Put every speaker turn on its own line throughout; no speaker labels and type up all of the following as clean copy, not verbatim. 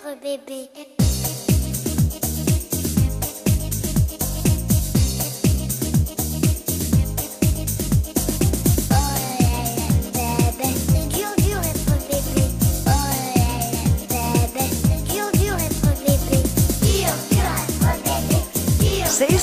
être bébé.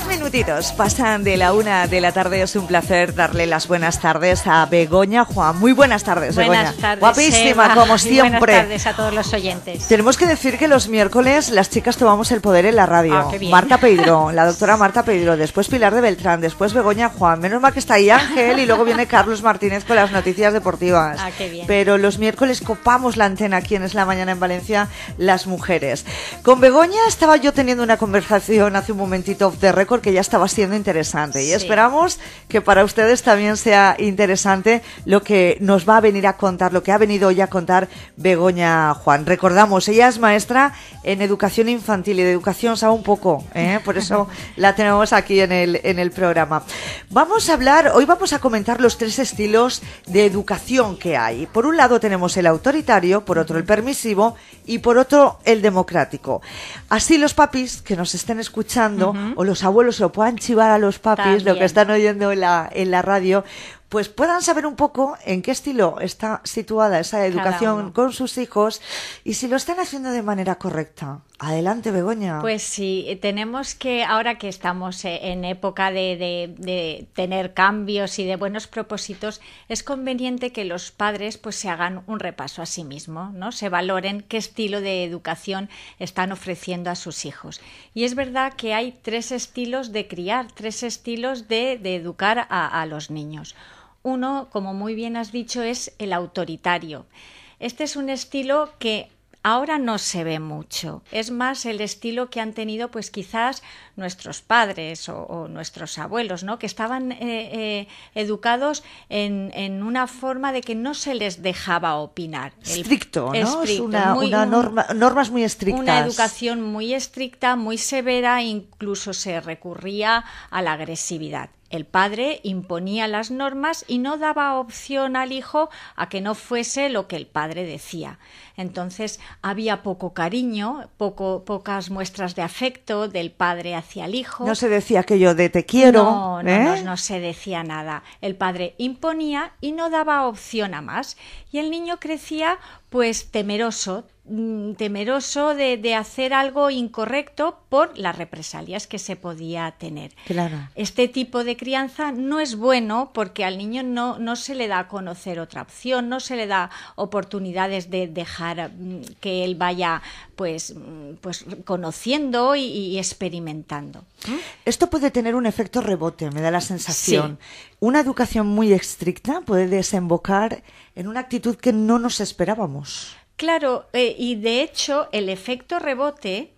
Minutitos pasan de la 1 de la tarde. Es un placer darle las buenas tardes a Begoña Juan. Muy buenas tardes, Begoña.
Buenas tardes,
guapísima,
Eva,
como siempre.
Buenas tardes a todos los oyentes.
Tenemos que decir que los miércoles las chicas tomamos el poder en la radio.
Qué bien.
Marta Peidró, la doctora Marta Peidró, después Pilar de Beltrán, después Begoña Juan. Menos mal que está ahí Ángel y luego viene Carlos Martínez con las noticias deportivas.
Qué bien.
Pero los miércoles copamos la antena aquí en Es la Mañana en Valencia, las mujeres. Con Begoña estaba yo teniendo una conversación hace un momentito off the record que ya estaba siendo interesante. Y esperamos que para ustedes también sea interesante lo que nos va a venir a contar, lo que ha venido hoy a contar Begoña Juan. Recordamos, ella es maestra en educación infantil y de educación sabe un poco, por eso la tenemos aquí en el programa. Hoy vamos a comentar los 3 estilos de educación que hay. Por un lado tenemos el autoritario, por otro el permisivo y por otro el democrático. Así los papis que nos estén escuchando o los abuelos se lo puedan chivar a los papis,
También.
lo que están oyendo en la radio, pues puedan saber un poco en qué estilo está situada esa educación con sus hijos y si lo están haciendo de manera correcta. Adelante, Begoña.
Pues sí, tenemos que, ahora que estamos en época de tener cambios y de buenos propósitos, es conveniente que los padres pues se hagan un repaso a sí mismos, ¿no? Se valoren qué estilo de educación están ofreciendo a sus hijos. Y es verdad que hay 3 estilos de criar, 3 estilos de educar a los niños. Uno, como muy bien has dicho, es el autoritario. Este es un estilo que ahora no se ve mucho. Es más el estilo que han tenido pues quizás nuestros padres o nuestros abuelos, ¿no? Que estaban educados en una forma de que no se les dejaba opinar.
Estricto, ¿no?
Estricto,
Es normas muy estrictas.
Una educación muy estricta, muy severa, incluso se recurría a la agresividad. El padre imponía las normas y no daba opción al hijo a que no fuese lo que el padre decía. Entonces había poco cariño, pocas muestras de afecto del padre hacia el hijo.
No se decía aquello de te quiero.
No se decía nada. El padre imponía y no daba opción a más. Y el niño crecía pues temeroso de hacer algo incorrecto por las represalias que se podía tener.
Claro.
Este tipo de crianza no es bueno porque al niño no se le da a conocer otra opción, no se le da oportunidades de dejar que él vaya pues conociendo y experimentando.
Esto puede tener un efecto rebote, me da la sensación.
Sí.
Una educación muy estricta puede desembocar en una actitud que no nos esperábamos.
Claro, y de hecho el efecto rebote,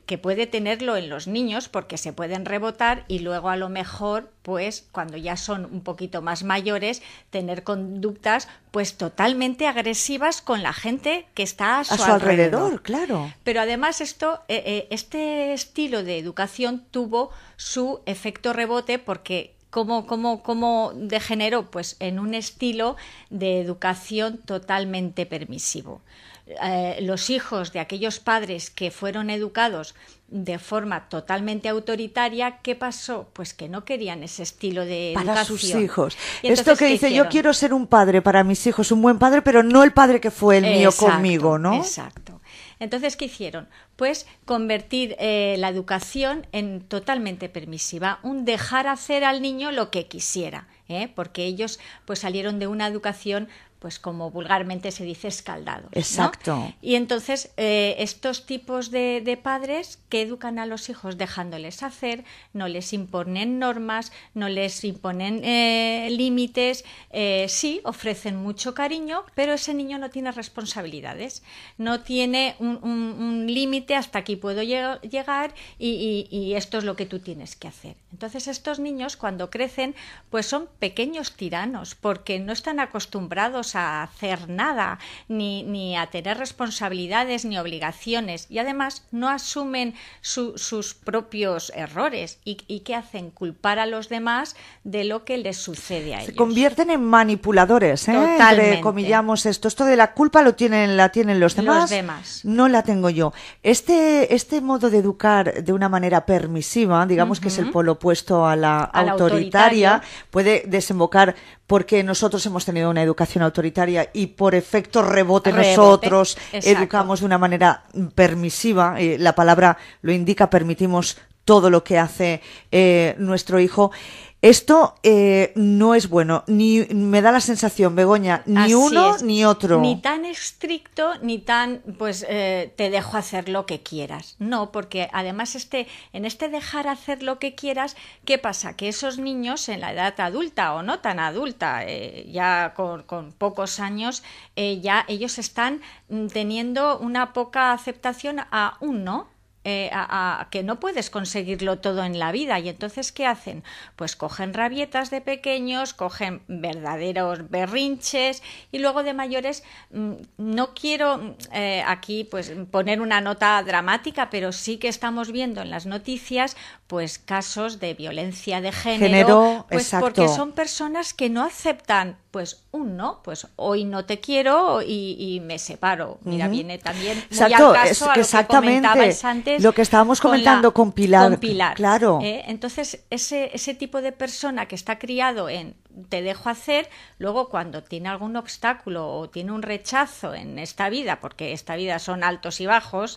que puede tenerlo en los niños porque se pueden rebotar y luego a lo mejor, pues cuando ya son un poquito más mayores, tener conductas pues totalmente agresivas con la gente que está a su alrededor.
Claro.
Pero además este estilo de educación tuvo su efecto rebote porque ¿Cómo degeneró? Pues en un estilo de educación totalmente permisivo. Los hijos de aquellos padres que fueron educados de forma totalmente autoritaria, ¿qué pasó? Pues que no querían ese estilo de educación.
Para sus hijos.
Esto
que dice, yo quiero ser un padre para mis hijos, un buen padre, pero no el padre que fue el mío conmigo, ¿no?
Exacto. Entonces, ¿qué hicieron? Pues convertir la educación en totalmente permisiva, un dejar hacer al niño lo que quisiera, porque ellos pues salieron de una educación pues como vulgarmente se dice, escaldados, ¿no?
Exacto.
Y entonces estos tipos de padres que educan a los hijos dejándoles hacer, no les imponen normas, no les imponen límites, sí, ofrecen mucho cariño, pero ese niño no tiene responsabilidades, no tiene un límite, hasta aquí puedo llegar y esto es lo que tú tienes que hacer. Entonces estos niños cuando crecen pues son pequeños tiranos, porque no están acostumbrados a hacer nada, ni a tener responsabilidades ni obligaciones, y además no asumen sus propios errores. ¿Y qué hacen? Culpar a los demás de lo que les sucede a ellos.
Se convierten en manipuladores,
Totalmente.
Entrecomillamos esto de la culpa la tienen los demás, no la tengo yo. Este modo de educar de una manera permisiva, digamos que es el polo opuesto a la autoritaria, puede desembocar porque nosotros hemos tenido una educación autoritaria y por efecto rebote nosotros educamos de una manera permisiva, la palabra lo indica, permitimos todo lo que hace nuestro hijo. Esto no es bueno, ni me da la sensación, Begoña, ni uno ni otro.
Ni tan estricto, ni tan, pues, te dejo hacer lo que quieras. No, porque además en este dejar hacer lo que quieras, ¿qué pasa? Que esos niños en la edad adulta o no tan adulta, ya con pocos años, ya ellos están teniendo una poca aceptación a un no. A que no puedes conseguirlo todo en la vida, y entonces ¿qué hacen? Pues cogen rabietas de pequeños, cogen verdaderos berrinches, y luego de mayores, no quiero aquí pues poner una nota dramática, pero sí que estamos viendo en las noticias pues casos de violencia de género, pues
exacto.
Porque son personas que no aceptan pues un no, pues hoy no te quiero y me separo. Mira, viene también muy
exacto,
al caso a lo que comentabais antes,
lo que estábamos comentando con Pilar.
Claro. Entonces, ese tipo de persona que está criado en te dejo hacer, luego cuando tiene algún obstáculo o tiene un rechazo en esta vida, porque esta vida son altos y bajos,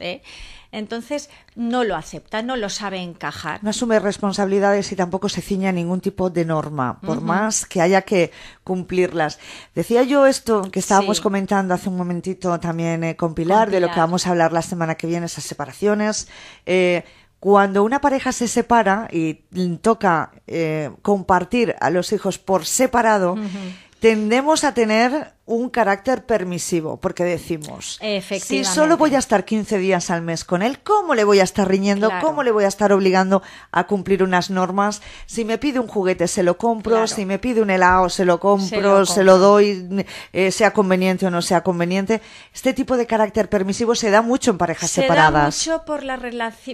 entonces no lo acepta, no lo sabe encajar.
No asume responsabilidades y tampoco se ciña a ningún tipo de norma, por más que haya que cumplirlas. Decía yo esto que estábamos comentando hace un momentito también con Pilar, de lo que vamos a hablar la semana que viene, esas separaciones. Cuando una pareja se separa y toca compartir a los hijos por separado, tendemos a tener un carácter permisivo, porque decimos, si solo voy a estar 15 días al mes con él, ¿cómo le voy a estar riñendo? Claro. ¿Cómo le voy a estar obligando a cumplir unas normas? Si me pide un juguete, se lo compro, claro. Si me pide un helado, se lo compro, se lo doy, sea conveniente o no sea conveniente. Este tipo de carácter permisivo se da mucho en parejas separadas.
Se da mucho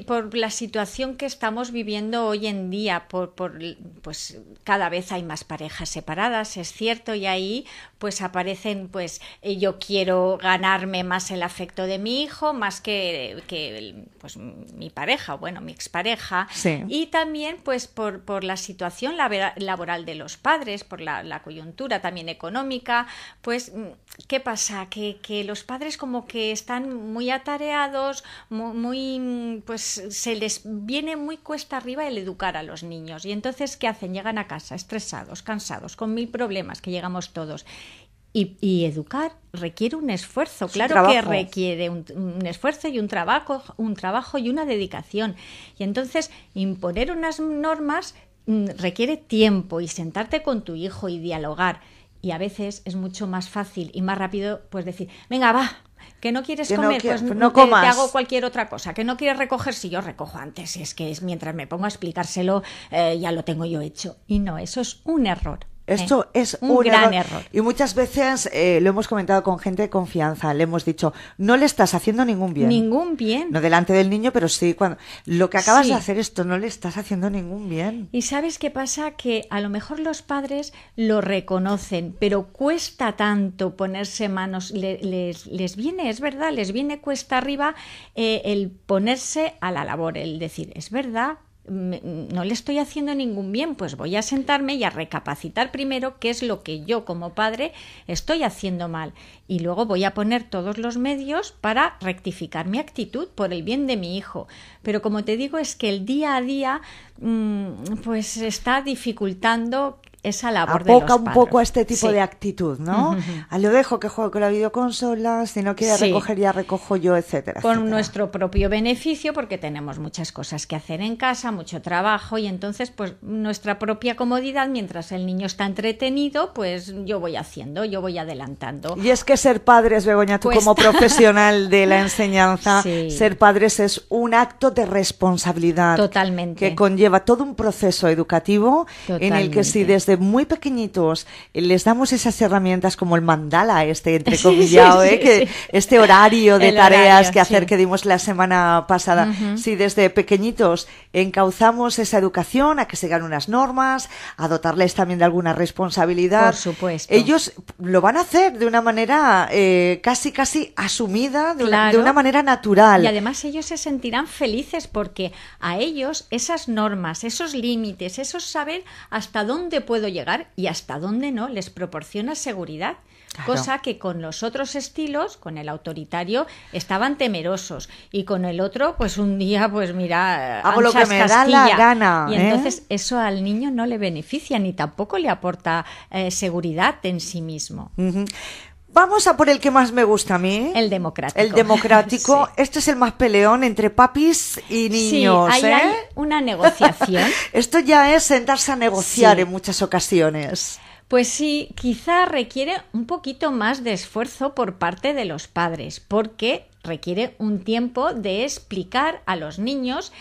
por la situación que estamos viviendo hoy en día, pues cada vez hay más parejas separadas, es cierto, y ahí pues aparecen pues yo quiero ganarme más el afecto de mi hijo más que pues mi pareja, bueno, mi expareja, y también pues por la situación laboral de los padres, por la coyuntura también económica, pues ¿qué pasa? Que los padres como que están muy atareados, muy pues se les viene muy cuesta arriba el educar a los niños, y entonces ¿qué hacen? Llegan a casa estresados, cansados, con 1000 problemas, que llegamos todos. Y educar requiere un esfuerzo, claro que requiere un esfuerzo y un trabajo y una dedicación. Y entonces imponer unas normas requiere tiempo, y sentarte con tu hijo y dialogar. Y a veces es mucho más fácil y más rápido pues decir, venga, va, que no quieres comer, pues no comas. Te hago cualquier otra cosa. Que no quieres recoger, si yo recojo antes. Y es que mientras me pongo a explicárselo ya lo tengo yo hecho. Y no, eso es un error.
Esto es un gran error. Y muchas veces lo hemos comentado con gente de confianza. Le hemos dicho, no le estás haciendo ningún bien.
Ningún bien.
No delante del niño, pero sí cuando lo que acabas de hacer esto, no le estás haciendo ningún bien.
Y ¿sabes qué pasa? Que a lo mejor los padres lo reconocen, pero cuesta tanto ponerse manos. Les viene, es verdad, les viene cuesta arriba el ponerse a la labor, el decir, es verdad, no le estoy haciendo ningún bien, pues voy a sentarme y a recapacitar primero qué es lo que yo como padre estoy haciendo mal, y luego voy a poner todos los medios para rectificar mi actitud por el bien de mi hijo. Pero como te digo, es que el día a día pues está dificultando esa labor de los padres.
Un poco a este tipo de actitud, ¿no? Lo dejo que juegue con la videoconsola, si no quiere recoger ya recojo yo, etcétera.
Con nuestro propio beneficio, porque tenemos muchas cosas que hacer en casa, mucho trabajo, y entonces pues nuestra propia comodidad, mientras el niño está entretenido, pues yo voy haciendo, yo voy adelantando.
Y es que ser padres, Begoña, tú como profesional de la enseñanza, ser padres es un acto de responsabilidad.
Totalmente.
Que conlleva todo un proceso educativo en el que si desde desde muy pequeñitos les damos esas herramientas como el mandala entrecomillado, que este horario de tareas que hacer que dimos la semana pasada, si desde pequeñitos encauzamos esa educación a que sigan unas normas, a dotarles también de alguna responsabilidad,
por supuesto,
ellos lo van a hacer de una manera casi asumida, de una manera natural.
Y además ellos se sentirán felices porque a ellos esas normas, esos límites, esos saber hasta dónde puedo llegar y hasta dónde no, les proporciona seguridad. Claro. Cosa que con los otros estilos, con el autoritario, estaban temerosos. Y con el otro, pues un día, pues mira,
hago lo que me da la gana.
Y entonces eso al niño no le beneficia ni tampoco le aporta seguridad en sí mismo.
Vamos a por el que más me gusta a mí.
El democrático.
El democrático. Sí. Este es el más peleón entre papis y niños.
Sí, ahí hay una negociación.
Esto ya es sentarse a negociar en muchas ocasiones.
Pues sí, quizá requiere un poquito más de esfuerzo por parte de los padres, porque requiere un tiempo de explicar a los niños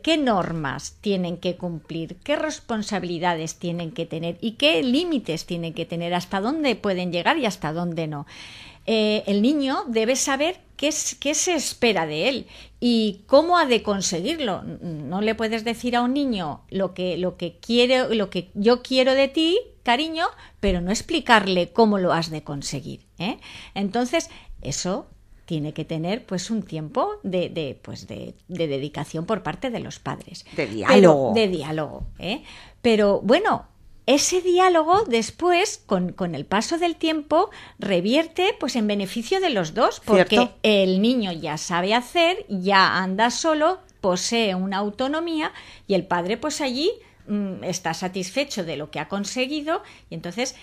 qué normas tienen que cumplir, qué responsabilidades tienen que tener y qué límites tienen que tener, hasta dónde pueden llegar y hasta dónde no. El niño debe saber qué se espera de él y cómo ha de conseguirlo. No le puedes decir a un niño lo que yo quiero de ti, cariño, pero no explicarle cómo lo has de conseguir, ¿eh? Entonces, eso tiene que tener pues un tiempo de dedicación por parte de los padres.
De diálogo.
De diálogo, ¿eh? Pero bueno, ese diálogo después, con el paso del tiempo, revierte pues en beneficio de los dos, porque ¿cierto? El niño ya sabe hacer, ya anda solo, posee una autonomía y el padre pues allí está satisfecho de lo que ha conseguido y entonces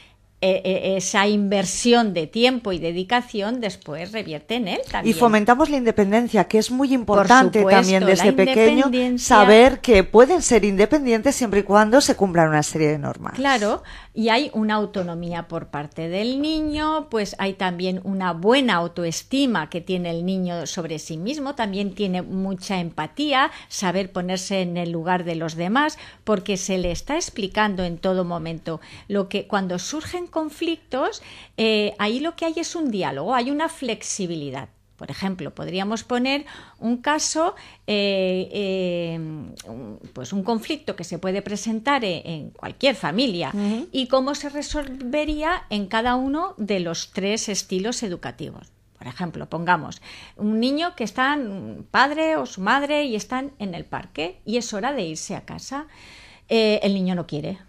esa inversión de tiempo y dedicación después revierte en él también.
Y fomentamos la independencia, que es muy importante también desde pequeño saber que pueden ser independientes siempre y cuando se cumplan una serie de normas.
Claro, y hay una autonomía por parte del niño, pues hay también una buena autoestima que tiene el niño sobre sí mismo, también tiene mucha empatía, saber ponerse en el lugar de los demás, porque se le está explicando en todo momento lo que cuando surgen conflictos, ahí lo que hay es un diálogo, hay una flexibilidad. Por ejemplo, podríamos poner un caso, pues un conflicto que se puede presentar en cualquier familia y cómo se resolvería en cada uno de los 3 estilos educativos. Por ejemplo, pongamos un niño que está, un padre o su madre, y están en el parque y es hora de irse a casa. El niño no quiere.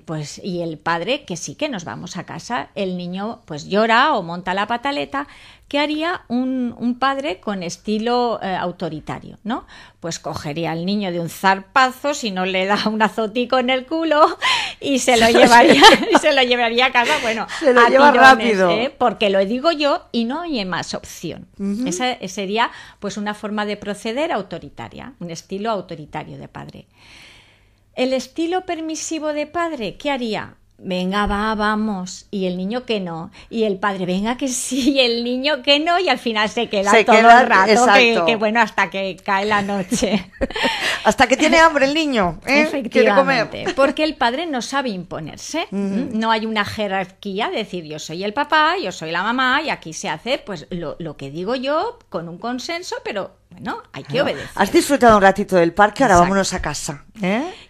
Pues y el padre que sí que nos vamos a casa, el niño pues llora o monta la pataleta. ¿Qué haría un padre con estilo autoritario, no? Pues cogería al niño de un zarpazo, si no le da un azotico en el culo y se lo llevaría a casa, bueno,
se lo lleva
tirones,
rápido,
porque lo digo yo y no hay más opción. Esa sería pues una forma de proceder autoritaria, un estilo autoritario de padre. El estilo permisivo de padre, ¿qué haría? Venga, vamos, y el niño que no, y el padre, venga que sí, y el niño que no, y al final se queda todo el rato, que bueno, hasta que cae la noche.
Hasta que tiene hambre el niño, quiere comer.
Porque el padre no sabe imponerse, no hay una jerarquía, decir yo soy el papá, yo soy la mamá, y aquí se hace pues lo que digo yo con un consenso, pero bueno, hay que obedecer.
Has disfrutado un ratito del parque, ahora vámonos a casa.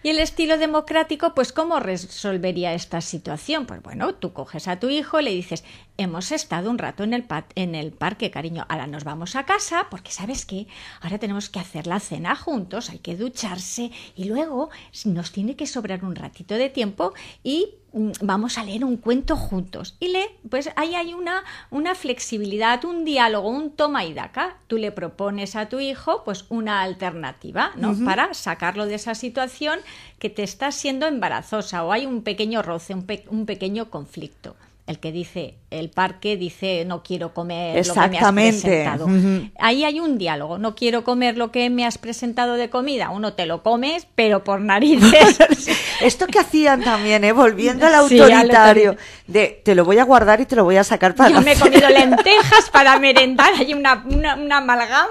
Y el estilo democrático, pues ¿cómo resolvería esta situación? Pues bueno, tú coges a tu hijo, le dices, hemos estado un rato en el parque, cariño, ahora nos vamos a casa, porque ¿sabes qué? Ahora tenemos que hacer la cena juntos, hay que ducharse y luego nos tiene que sobrar un ratito de tiempo y vamos a leer un cuento juntos. Y pues ahí hay una flexibilidad, un diálogo, un toma y daca. Tú le propones a tu hijo pues una alternativa, ¿no? Para sacarlo de esa situación que te está siendo embarazosa o hay un pequeño roce, un pequeño conflicto. el que dice, el parque dice no quiero comer lo que me has
Exactamente.
presentado. Ahí hay un diálogo, no quiero comer lo que me has presentado de comida, uno te lo comes, pero por narices.
Esto que hacían también, volviendo al
Sí,
autoritario, de te lo voy a guardar y te lo voy a sacar para
Yo me he
la
comido lentejas para merendar, hay una amalgama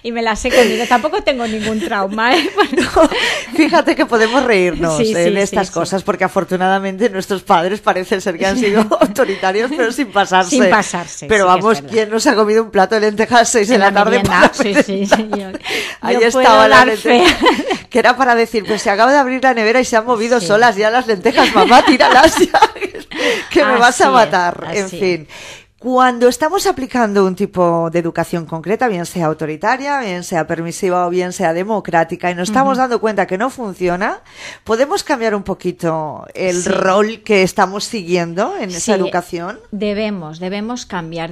y me las he comido. Tampoco tengo ningún trauma, ¿eh?
No, fíjate que podemos reírnos
Sí, sí,
de estas
sí,
cosas, porque afortunadamente nuestros padres parece ser que han sido autoritarios, pero sin pasarse.
Sin pasarse,
Pero
sí que es
vamos,
verdad.
¿quién nos ha comido un plato de lentejas a las 6 de la tarde?
merienda,
para
sí,
merendar?
yo
Ahí
puedo
estaba la
dar
lenteja,
fe.
que era para decir, pues se acaba de abrir la nevera y se han movido
Sí.
solas ya las lentejas, mamá, tíralas ya, que me vas
Así
a
es,
matar. En
así
fin. Cuando estamos aplicando un tipo de educación concreta, bien sea autoritaria, bien sea permisiva o bien sea democrática, y nos estamos dando cuenta que no funciona, podemos cambiar un poquito el
Sí.
rol que estamos siguiendo en esa
Sí,
educación.
Debemos cambiar,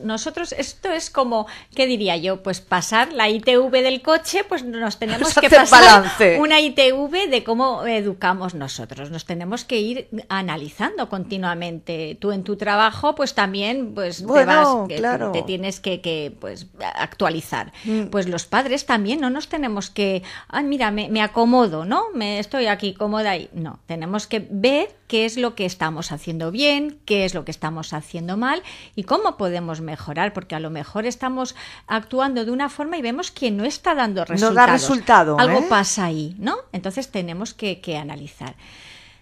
nosotros, esto es como, ¿qué diría yo? Pues pasar la ITV del coche, pues nos tenemos que
Hacer
pasar
balance.
una ITV de cómo educamos nosotros, nos tenemos que ir analizando continuamente. Tú en tu trabajo, pues también, pues
Bueno, claro.
te tienes que pues actualizar. Pues los padres también no nos tenemos que, mira, me acomodo, ¿no? Estoy aquí cómoda y no, tenemos que ver qué es lo que estamos haciendo bien, qué es lo que estamos haciendo mal y cómo podemos mejorar, porque a lo mejor estamos actuando de una forma y vemos que no está dando resultados.
No da resultado,
Algo
¿eh?
pasa ahí, ¿no? Entonces tenemos que analizar.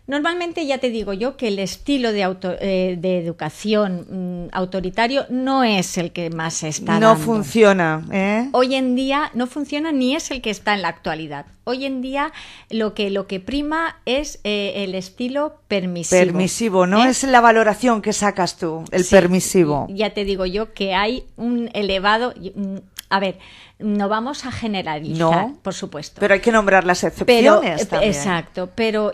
Normalmente ya te digo yo que el estilo de educación autoritario no es el que más se está
No
dando.
funciona, ¿eh?
Hoy en día no funciona ni es el que está en la actualidad. Hoy en día lo que prima es el estilo permisivo.
Permisivo, ¿no?
¿Eh?
Es la valoración que sacas tú, el
Sí,
permisivo.
Ya te digo yo que hay un elevado... A ver, no vamos a generalizar,
No,
por supuesto.
Pero hay que nombrar las
Pero,
excepciones también.
exacto, pero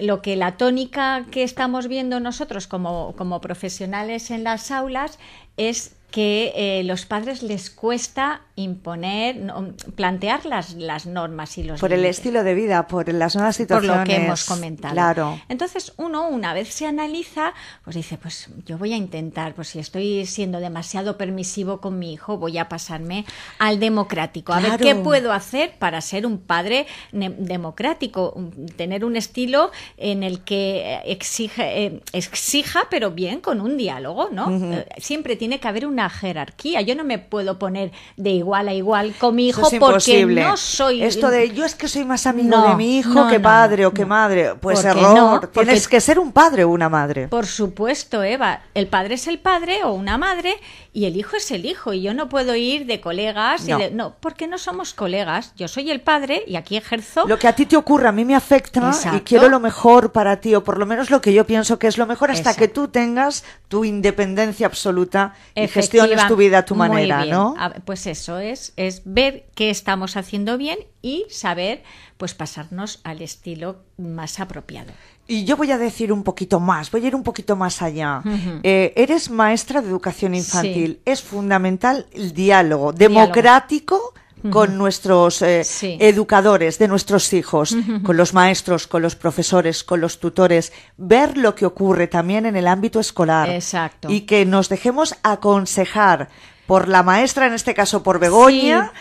lo que la tónica que estamos viendo nosotros como profesionales en las aulas es que los padres les cuesta imponer, plantear las normas y los
Por el
límites.
estilo de vida, por las nuevas
Por
situaciones.
lo que hemos comentado.
Claro.
Entonces uno, una vez se analiza, pues dice, pues yo voy a intentar, pues si estoy siendo demasiado permisivo con mi hijo, voy a pasarme al democrático. A ver
Claro.
qué puedo hacer para ser un padre democrático, tener un estilo en el que exija, pero bien, con un diálogo, ¿no? Siempre tiene que haber una jerarquía. Yo no me puedo poner de igual a igual con mi hijo
Eso es
porque
imposible.
no soy...
Esto de yo es que soy más amigo
No,
de mi hijo
no,
que
no,
padre
no,
o que
no.
madre. Pues
¿Por qué
error.
no? Porque-
Tienes que ser un padre o una madre.
Por supuesto, Eva, el padre es el padre o una madre y el hijo es el hijo y yo no puedo ir de colegas.
No.
No, porque no somos colegas. Yo soy el padre y aquí ejerzo.
Lo que a ti te ocurra a mí me afecta y
Exacto.
quiero lo mejor para ti, o por lo menos lo que yo pienso que es lo mejor, hasta
Exacto.
que tú tengas tu independencia absoluta y gestiones tu vida a tu
Muy
manera,
bien.
¿no?
Pues eso es ver qué estamos haciendo bien y saber pues pasarnos al estilo más apropiado.
Y yo voy a decir un poquito más, voy a ir un poquito más allá. Eres maestra de educación infantil. Es fundamental el diálogo democrático con nuestros
Sí.
educadores de nuestros hijos, con los maestros, con los profesores, con los tutores, ver lo que ocurre también en el ámbito escolar.
Exacto.
Y que nos dejemos aconsejar por la maestra, en este caso por Begoña,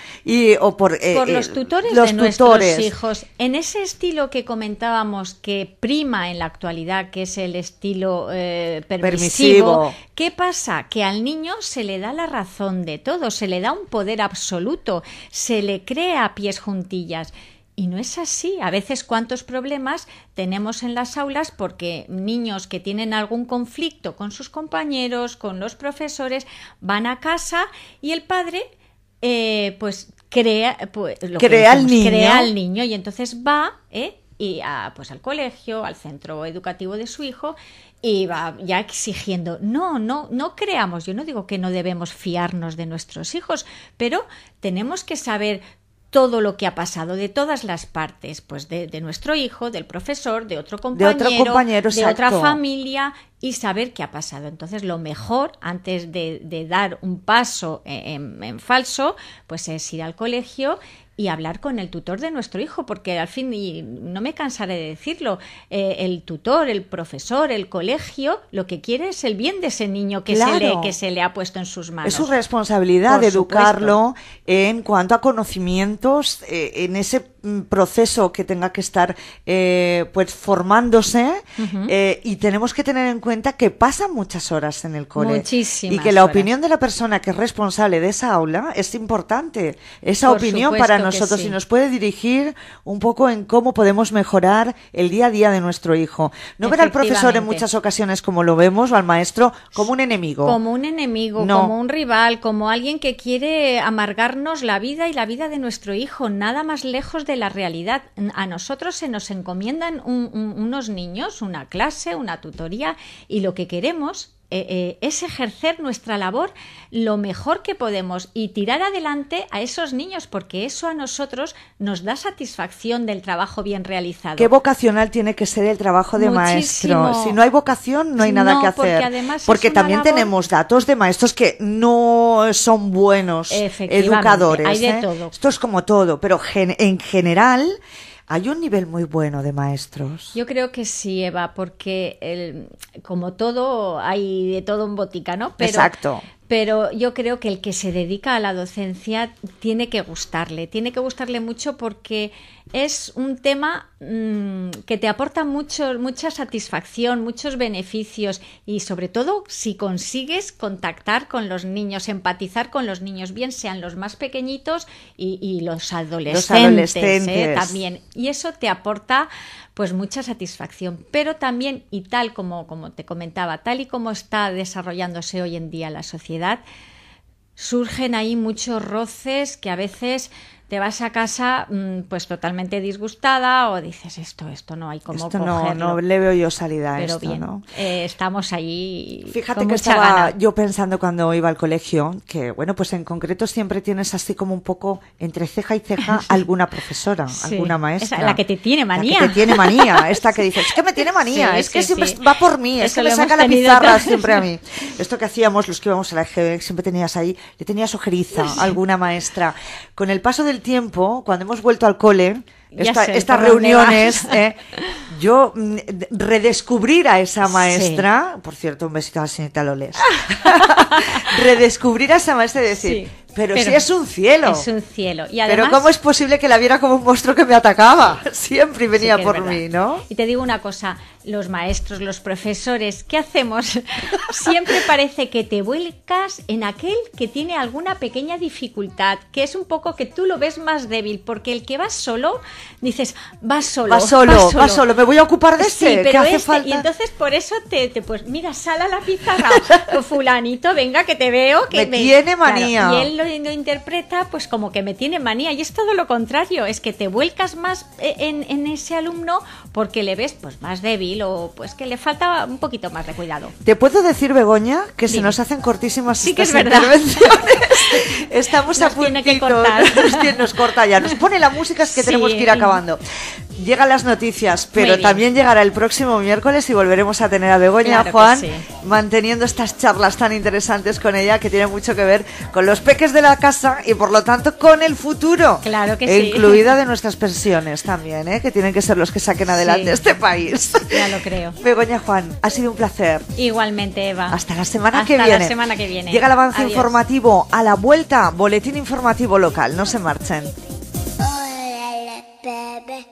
o por
los tutores
los
de nuestros
tutores.
hijos. En ese estilo que comentábamos que prima en la actualidad, que es el estilo permisivo, ¿qué pasa? Que al niño se le da la razón de todo, se le da un poder absoluto, se le crea a pies juntillas. Y no es así. A veces cuántos problemas tenemos en las aulas porque niños que tienen algún conflicto con sus compañeros, con los profesores, van a casa y el padre pues crea lo que
Crea al
decimos,
niño.
crea al niño y entonces va y pues al colegio, al centro educativo de su hijo y va ya exigiendo. No creamos. Yo no digo que no debemos fiarnos de nuestros hijos, pero tenemos que saber todo lo que ha pasado, de todas las partes, pues de nuestro hijo, del profesor, de otro compañero, de otra familia, y saber qué ha pasado. Entonces, lo mejor, antes de dar un paso en falso, pues es ir al colegio y hablar con el tutor de nuestro hijo, porque al fin, y no me cansaré de decirlo, el tutor, el profesor, el colegio, lo que quiere es el bien de ese niño que se le ha puesto en sus manos.
Es su responsabilidad de educarlo en cuanto a conocimientos, en ese proceso que tenga que estar pues formándose, y tenemos que tener en cuenta que pasan muchas horas en el cole.
Muchísimas
y que la
horas.
opinión de la persona que es responsable de esa aula es importante. Esa
Por
opinión
supuesto
para
que
nosotros
sí.
y nos puede dirigir un poco en cómo podemos mejorar el día a día de nuestro hijo. No ver al profesor en
Efectivamente.
muchas ocasiones como lo vemos, o al maestro como un enemigo.
Como un enemigo,
No.
como un rival, como alguien que quiere amargarnos la vida y la vida de nuestro hijo, nada más lejos de la realidad. A nosotros se nos encomiendan unos niños, una clase, una tutoría, y lo que queremos es ejercer nuestra labor lo mejor que podemos y tirar adelante a esos niños, porque eso a nosotros nos da satisfacción del trabajo bien realizado.
Qué vocacional tiene que ser el trabajo de
Muchísimo.
maestro. Si no hay vocación, no hay nada que hacer.
Porque además
Porque
es una
también
labor...
tenemos datos de maestros que no son buenos educadores.
Hay de todo.
Esto es como todo, pero en general hay un nivel muy bueno de maestros.
Yo creo que sí, Eva, porque como todo, hay de todo en botica, ¿no?
Exacto.
Pero yo creo que el que se dedica a la docencia tiene que gustarle mucho, porque es un tema que te aporta mucha satisfacción, muchos beneficios, y sobre todo si consigues contactar con los niños, empatizar con los niños, bien sean los más pequeñitos y los adolescentes. También. Y eso te aporta pues mucha satisfacción, pero también, y tal como te comentaba, tal y como está desarrollándose hoy en día la sociedad, surgen ahí muchos roces que a veces te vas a casa pues totalmente disgustada, o dices esto no hay como
esto
cogerlo.
no le veo yo salida a
pero
esto,
bien,
¿no?
Estamos ahí.
Fíjate
con
que
mucha
estaba
gana.
yo pensando cuando iba al colegio que, bueno, pues en concreto siempre tienes así como un poco entre ceja y ceja alguna profesora,
Sí.
alguna maestra.
Esa, la que te tiene manía.
La que te tiene manía, esta que dices, es que me tiene manía,
Sí,
es que
sí,
siempre
sí.
va por mí, es
Eso
que me
lo
saca
hemos
la
tenido
pizarra
todos.
siempre a mí. Esto que hacíamos los que íbamos a la EGB, siempre tenías ahí, le tenías ojeriza a alguna maestra. Con el paso del tiempo, cuando hemos vuelto al cole,
Ya sé
estas
por dónde
reuniones,
vas.
yo redescubrir a esa maestra, por cierto, un besito a la señorita Loles, redescubrir a esa maestra y decir,
Sí,
pero si es un cielo.
Es un cielo. Y además,
Pero ¿cómo es posible que la viera como un monstruo que me atacaba? Siempre venía
sí que es
por
verdad.
mí, ¿no?
Y te digo una cosa, los maestros, los profesores, ¿qué hacemos? Siempre parece que te vuelcas en aquel que tiene alguna pequeña dificultad, que es un poco que tú lo ves más débil, porque el que va solo, dices, va solo,
me voy a ocupar de
Sí,
este, ¿qué
pero
hace falta?
y entonces por eso pues mira, sal a la pizarra, fulanito, venga que te veo, que
Me tiene manía.
Claro, y él lo interpreta pues como que me tiene manía, y es todo lo contrario, es que te vuelcas más en ese alumno porque le ves pues más débil, o pues que le falta un poquito más de cuidado.
¿Te puedo decir, Begoña, que se
Dime.
nos hacen cortísimas
Sí que
estas
es verdad.
intervenciones? Estamos a
Nos tiene que
puntito,
cortar.
nos corta ya, nos pone la música, es que
Sí.
tenemos que ir acabando. Llegan las noticias, pero
Muy bien.
también llegará el próximo miércoles y volveremos a tener a Begoña,
Claro que
Juan,
sí.
manteniendo estas charlas tan interesantes con ella, que tienen mucho que ver con los peques de la casa y por lo tanto con el futuro.
Claro que sí.
Incluida de nuestras pensiones también, que tienen que ser los que saquen adelante
Sí.
este país.
Ya lo creo.
Begoña, Juan, ha sido un placer.
Igualmente, Eva.
Hasta la semana que
Hasta
viene.
la semana que viene.
Llega el avance
Adiós.
informativo. A la vuelta, boletín informativo local. No se marchen.
Órale, bebé.